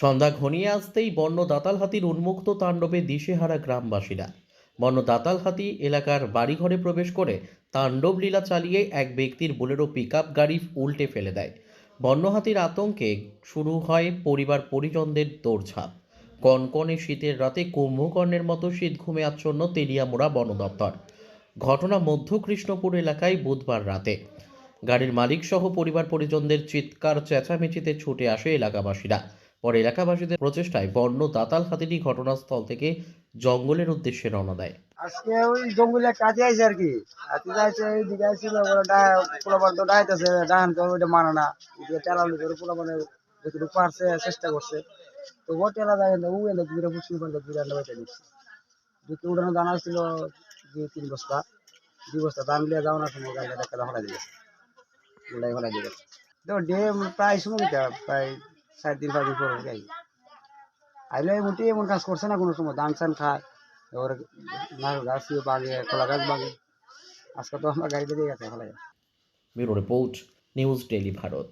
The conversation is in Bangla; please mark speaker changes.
Speaker 1: সন্ধ্যা ঘনিয়ে আসতেই বন্য দাতাল হাতির উন্মুক্ত তাণ্ডবে দিশেহারা গ্রামবাসীরা। বন্য দাতাল হাতি এলাকার বাড়িঘরে প্রবেশ করে তাণ্ডব লীলা চালিয়ে এক ব্যক্তির বোলেরো পিকআপ গাড়ি উল্টে ফেলে দেয়। বন্য হাতির আতঙ্কে শুরু হয় পরিবার পরিজনদের দৌড়ঝাঁপ। কনকনে শীতের রাতে কুম্ভকর্ণের মতো শীত ঘুমে আচ্ছন্ন তেলিয়ামুড়া বন দপ্তর। ঘটনা মধ্য কৃষ্ণপুর এলাকায় বুধবার রাতে। গাড়ির মালিক সহ পরিবার পরিজনদের চিৎকার চেঁচামেচিতে ছুটে আসে এলাকাবাসীরা। পরে এলাকাবাসীদের প্রচেষ্টায় বন্য দাতাল হাতিটি ঘটনাস্থল থেকে জঙ্গলের উদ্দেশ্যে রওনা দেয়।
Speaker 2: আজকে ওই জঙ্গলে কাজে আইছে আর কি। হাতি যাইছে এইদিকে আইছিল পোলাপান তো ডাইতেছে ডাহান তো ওইটা মানে না। এদিকে চালানো করে পোলাপানে যতটুকু পারছে চেষ্টা করছে। তো ও টেলা যায় না ও এনে ঘুরে পুষি পারলে ঘুরে আনতে বাইতে দিচ্ছে। দুটো উড়ানো দানা ছিল 2-3 বস্তা। 2 বস্তা দাম লিয়ে যাওয়ার সময় গাড়িটা একটা ফেলা দিয়েছে। উড়াই ফেলা দিয়ে গেছে। তো ডেম প্রায় সময় প্রায় 4-5 দিন পর যাই। আইলে মোটে এমন কাজ করছে না কোনো সময় ধান চান খায় ওর নারকেল গাছ বাগে কলা গাছ বাগে আজকে তো আমরা গাড়িতে দিয়ে গেছে ফেলে।
Speaker 1: Bureau report, news daily Bharat.